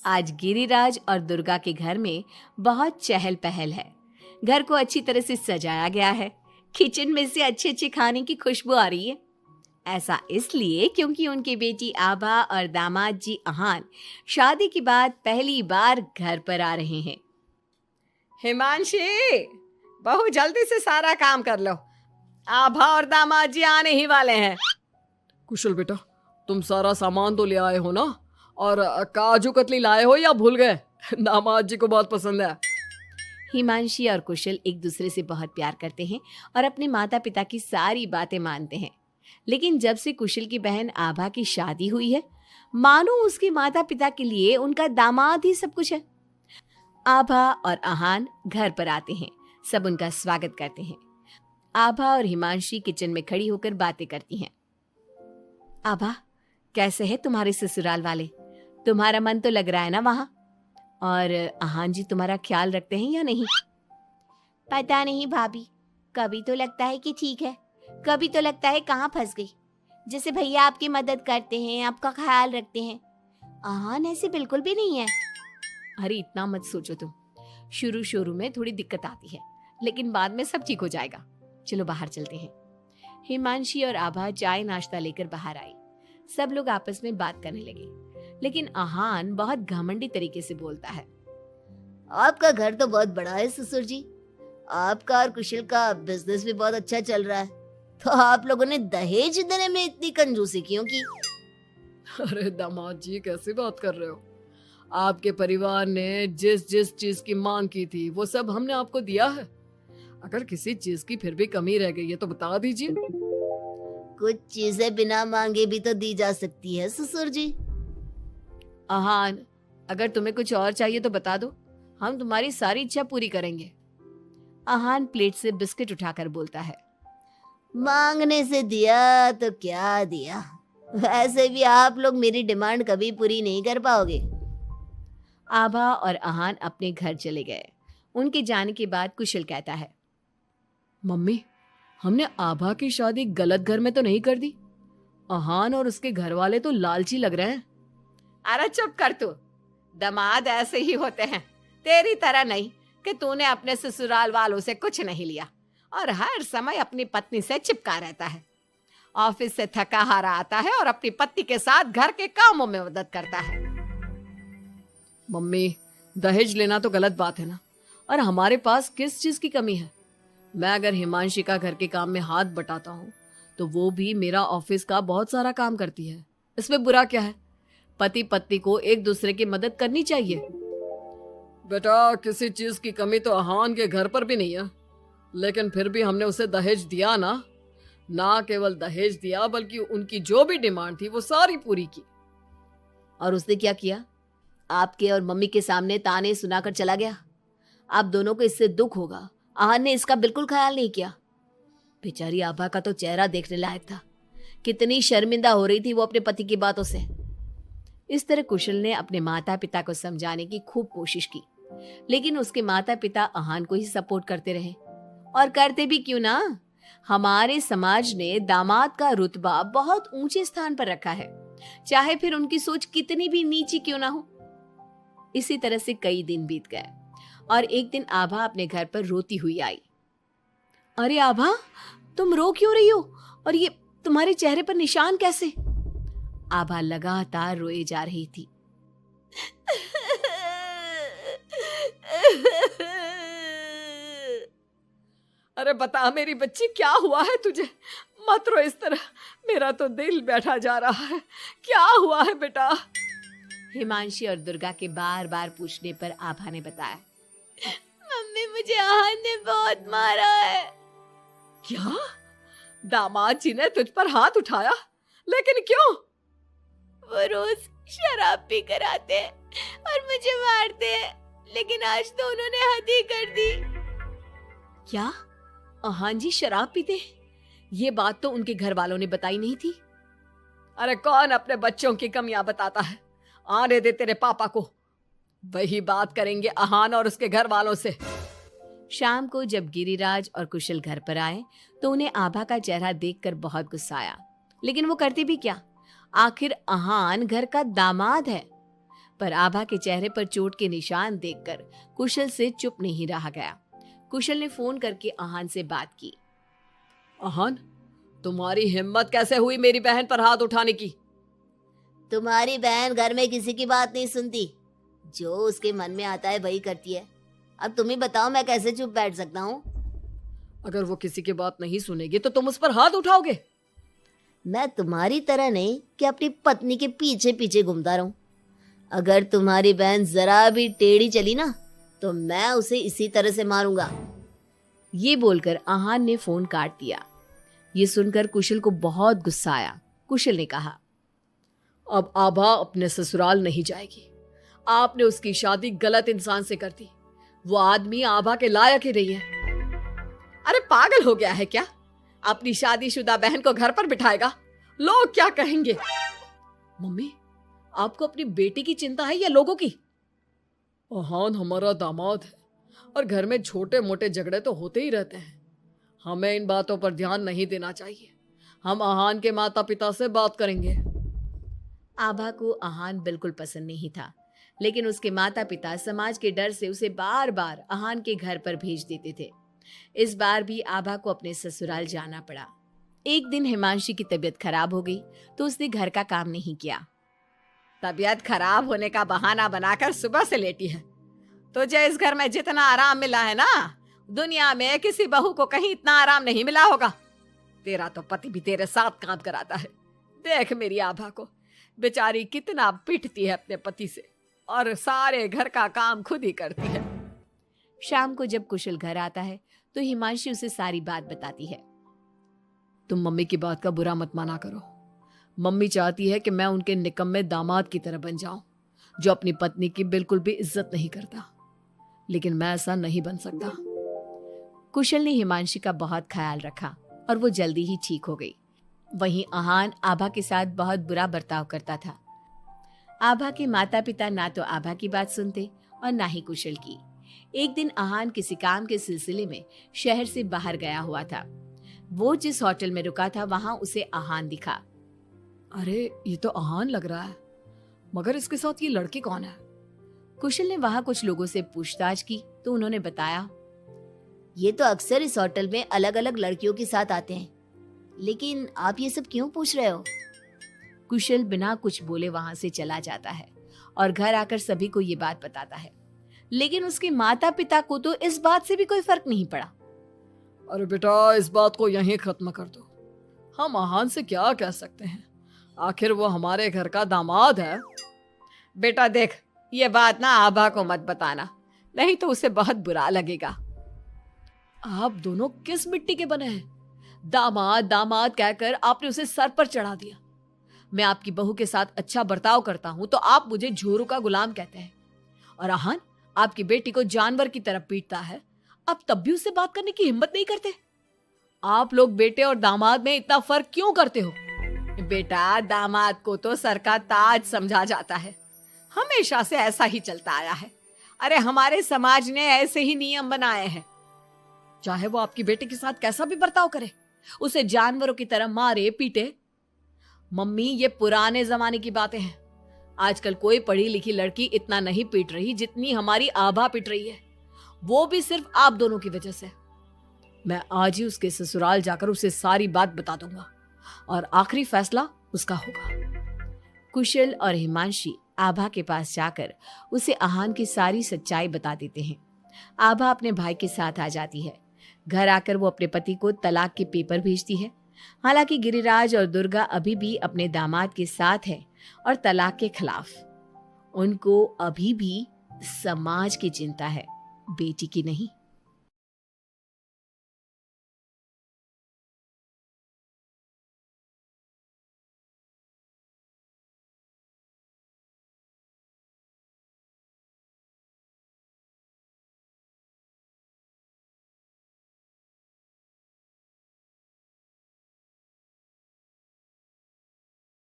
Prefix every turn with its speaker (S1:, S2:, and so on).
S1: आज गिरिराज और दुर्गा के घर में बहुत चहल पहल है। घर को अच्छी तरह से सजाया गया है। किचन में से अच्छे अच्छे खाने की खुशबू आ रही है। ऐसा इसलिए क्योंकि उनकी बेटी आभा और दामाद जी अहान शादी के बाद पहली बार घर पर आ रहे हैं।
S2: हिमांशी, बहू जल्दी से सारा काम कर लो। आभा और दामाद जी आने ही वाले हैं।
S3: कुशल बेटा, तुम सारा सामान तो ले आए हो ना? और काजू कतली लाए हो या भूल गए? दामाद जी को बहुत पसंद है।
S1: हिमांशी और कुशल एक दूसरे से बहुत प्यार करते हैं और अपने माता पिता की सारी बातें मानते हैं। लेकिन जब से कुशल की बहन आभा की शादी हुई है, मानो उसके माता पिता के लिए उनका दामाद ही सब कुछ है। आभा और अहान घर पर आते हैं। सब उनका स्वागत करते हैं। आभा और हिमांशी किचन में खड़ी होकर बातें करती हैं। आभा, कैसे है तुम्हारे ससुराल वाले? तुम्हारा मन तो लग रहा है ना वहाँ? और अहान जी तुम्हारा ख्याल रखते हैं या नहीं?
S4: पता नहीं भाभी, कभी तो लगता है कि ठीक है, कभी तो लगता है कहाँ फंस गई। जैसे भैया आपकी मदद करते हैं, आपका ख्याल रखते हैं, अहान ऐसे बिल्कुल भी नहीं है।
S1: अरे इतना मत सोचो तुम। शुरू शुरू में थोड़ी दिक्कत आती है, लेकिन बाद में सब ठीक हो जाएगा। चलो बाहर चलते हैं। हिमांशी और आभा चाय नाश्ता लेकर बाहर आई। सब लोग आपस में बात करने लगे, लेकिन अहान बहुत घमंडी तरीके से बोलता है।
S4: आपका घर तो बहुत बड़ा है ससुर जी, आपका और कुशल का बिजनेस भी बहुत अच्छा चल रहा है, तो आप लोगों ने दहेज देने में इतनी कंजूसी क्यों की?
S3: अरे दामाद जी, कैसी बात कर रहे हो? आपके परिवार ने जिस जिस चीज की मांग की थी वो सब हमने आपको दिया है। अगर किसी चीज की फिर भी कमी रह गई है तो बता दीजिए।
S4: कुछ चीजें बिना मांगे भी तो दी जा सकती है ससुर जी।
S1: अहान, अगर तुम्हें कुछ और चाहिए तो बता दो, हम तुम्हारी सारी इच्छा पूरी करेंगे। अहान प्लेट से बिस्किट उठाकर बोलता है।
S4: मांगने से दिया तो क्या दिया, वैसे भी आप लोग मेरी डिमांड कभी पूरी नहीं कर पाओगे।
S1: आभा और अहान अपने घर चले गए। उनके जाने के बाद कुशल कहता है।
S3: मम्मी, हमने आभा की शादी गलत घर में तो नहीं कर दी? अहान और उसके घर वाले तो लालची लग रहे हैं।
S2: अरे चुप कर तू। दामाद ऐसे ही होते हैं, तेरी तरह नहीं कि तूने अपने ससुराल वालों से कुछ नहीं लिया और हर समय अपनी पत्नी से चिपका रहता है। ऑफिस से थका हारा आता है और अपनी पत्नी के साथ घर के कामों में मदद करता है।
S3: मम्मी, दहेज लेना तो गलत बात है ना? और हमारे पास किस चीज की कमी है? मैं अगर हिमांशी का घर के काम में हाथ बटाता हूँ तो वो भी मेरा ऑफिस का बहुत सारा काम करती है। इसमें बुरा क्या है? पति पत्नी को एक दूसरे की मदद करनी चाहिए। बेटा, किसी चीज की कमी तो अहान के घर पर भी नहीं है, लेकिन फिर भी हमने उसे दहेज दिया ना। ना केवल दहेज दिया बल्कि उनकी जो भी डिमांड थी वो सारी पूरी की।
S1: और उसने क्या किया? आपके और मम्मी के सामने ताने सुनाकर चला गया। आप दोनों को इससे दुख होगा। अहान ने इसका बिल्कुल ख्याल नहीं किया। बेचारी आभा का तो चेहरा देखने लायक था। कितनी शर्मिंदा हो रही थी वो अपने पति की बातों से। इस तरह कुशल ने अपने माता पिता को समझाने की खूब कोशिश की, लेकिन उसके माता पिता अहान को ही सपोर्ट करते रहे। और करते भी क्यों ना, हमारे समाज ने दामाद का रुतबा बहुत ऊंचे स्थान पर रखा है, चाहे फिर उनकी सोच कितनी भी नीची क्यों ना हो। इसी तरह से कई दिन बीत गए और एक दिन आभा अपने घर पर रोती हुई आई। अरे आभा, तुम रो क्यों रही हो? और ये तुम्हारे चेहरे पर निशान कैसे? आभा लगातार रोए जा रही थी।
S2: अरे बता मेरी बच्ची, क्या हुआ है तुझे? मत रो इस तरह, मेरा तो दिल बैठा जा रहा है। क्या हुआ है बेटा?
S1: हिमांशी और दुर्गा के बार बार पूछने पर आभा ने बताया।
S4: मम्मी, मुझे अहान ने बहुत मारा है।
S2: क्या? दामाद जी ने तुझ पर हाथ उठाया? लेकिन क्यों?
S4: वो रोज शराब पी कर आते हैं और मुझे मारते हैं, लेकिन आज तो उन्होंने हद ही कर दी।
S1: क्या अहान जी शराब पीते? ये बात तो उनके घर वालों ने बताई नहीं थी।
S2: अरे कौन अपने बच्चों की कमियां बताता है? आने दे तेरे पापा को, वही बात करेंगे अहान और उसके घर वालों से।
S1: शाम को जब गिरिराज और कुशल घर पर आए तो उन्हें आभा का चेहरा देखकर बहुत गुस्सा आया, लेकिन वो करते भी क्या? आखिर अहान घर का दामाद है। पर आभा के चेहरे पर चोट के निशान देखकर कुशल से चुप नहीं रहा गया। कुशल ने फोन करके आहान से बात की।
S3: आहान, तुम्हारी हिम्मत कैसे हुई मेरी बहन पर हाथ उठाने की?
S4: तुम्हारी बहन घर में किसी की बात नहीं सुनती, जो उसके मन में आता है वही करती है। अब तुम ही बताओ मैं कैसे चुप बैठ सकता हूँ।
S3: अगर वो किसी की बात नहीं सुनेगी तो तुम उस पर हाथ उठाओगे?
S4: मैं तुम्हारी तरह नहीं कि अपनी पत्नी के पीछे पीछे घूमता रहूं। अगर तुम्हारी बहन जरा भी टेढ़ी चली ना तो मैं उसे इसी तरह से मारूंगा।
S1: ये बोलकर आहान ने फोन काट दिया। ये सुनकर कुशल को बहुत गुस्सा आया। कुशल ने कहा,
S3: अब आभा अपने ससुराल नहीं जाएगी। आपने उसकी शादी गलत इंसान से कर दी। वो आदमी आभा के लायक ही नहीं है। अरे पागल हो गया है क्या? अपनी शादीशुदा बहन को घर पर बिठाएगा? लोग क्या कहेंगे? मम्मी, आपको अपनी बेटी की चिंता है या लोगों की? आहान हमारा दामाद है और घर में छोटे मोटे झगड़े तो होते ही रहते हैं। हमें इन बातों पर ध्यान नहीं देना चाहिए। हम आहान के माता पिता से बात करेंगे।
S1: आभा को आहान बिल्कुल पसंद नहीं था, लेकिन उसके माता पिता समाज के डर से उसे बार बार आहान के घर पर भेज देते थे। इस बार भी आभा को अपने ससुराल जाना पड़ा। एक दिन हिमांशी की तबीयत खराब हो गई तो उसने घर का काम नहीं किया।
S2: तबीयत खराब होने का बहाना बनाकर सुबह से लेटी है। तुझे इस घर में जितना आराम मिला है ना, दुनिया में किसी बहू को कहीं इतना आराम नहीं मिला होगा। तेरा तो पति भी तेरे साथ काम कराता है। देख मेरी आभा को, बेचारी कितना पिटती है अपने पति से और सारे घर का काम खुद ही करती है।
S1: शाम को जब कुशल घर आता है तो हिमांशी उसे सारी बात बताती है।
S3: तुम मम्मी की बात का बुरा मत माना करो। मम्मी चाहती है कि मैं उनके निकम्मे दामाद की तरह बन जाऊं, जो अपनी पत्नी की बिल्कुल भी इज्जत नहीं करता। लेकिन मैं ऐसा नहीं बन सकता।
S1: कुशल ने हिमांशी का बहुत ख्याल रखा और वो जल्दी ही ठीक हो गई। वहीं आहान आभा के साथ बहुत बुरा बर्ताव करता था। आभा के माता पिता ना तो आभा की बात सुनते और ना ही कुशल की। एक दिन आहान किसी काम के सिलसिले में शहर से बाहर गया हुआ था। वो जिस होटल में रुका था वहां उसे आहान दिखा।
S3: अरे ये तो आहान लग रहा है, मगर इसके साथ ये लड़की कौन है?
S1: कुशल ने वहां कुछ लोगों से पूछताछ की तो उन्होंने बताया,
S4: ये तो अक्सर इस होटल में अलग अलग लड़कियों के साथ आते हैं, लेकिन आप ये सब क्यों पूछ रहे हो?
S1: कुशल बिना कुछ बोले वहां से चला जाता है और घर आकर सभी को ये बात बताता है। लेकिन उसके माता पिता को तो इस बात से भी कोई फर्क नहीं पड़ा।
S3: अरे बेटा, इस बात को यहीं खत्म कर दो। हम आहान से क्या कह सकते हैं? आखिर वो हमारे घर का दामाद है।
S2: बेटा देख, ये बात ना आभा को मत बताना, नहीं तो उसे बहुत बुरा लगेगा।
S3: आप दोनों किस मिट्टी के बने हैं? दामाद दामाद कहकर आपने उसे सर पर चढ़ा दिया। मैं आपकी बहू के साथ अच्छा बर्ताव करता हूं तो आप मुझे झोरू का गुलाम कहते हैं। और आहान आपकी बेटी को जानवर की तरह पीटता है, आप तब भी उससे बात करने की हिम्मत नहीं करते। आप लोग बेटे और दामाद में इतना फर्क क्यों करते हो?
S2: बेटा, दामाद को तो सर का ताज समझा जाता है। हमेशा से ऐसा ही चलता आया है। अरे हमारे समाज ने ऐसे ही नियम बनाए हैं।
S3: चाहे वो आपकी बेटी के साथ कैसा भी बर्ताव करे, उसे जानवरों की तरह मारे पीटे। मम्मी, ये पुराने जमाने की बातें हैं। आजकल कोई पढ़ी लिखी लड़की इतना नहीं पीट रही जितनी हमारी आभा पीट रही है, वो भी सिर्फ आप दोनों की वजह से। मैं आज ही उसके ससुराल जाकर उसे सारी बात बता दूंगा और आखिरी फैसला उसका होगा।
S1: कुशल और हिमांशी आभा के पास जाकर उसे आहान की सारी सच्चाई बता देते हैं। आभा अपने भाई के साथ आ जाती है। घर आकर वो अपने पति को तलाक के पेपर भेजती है। हालांकि गिरिराज और दुर्गा अभी भी अपने दामाद के साथ है और तलाक के खिलाफ। उनको अभी भी समाज की चिंता है, बेटी की नहीं।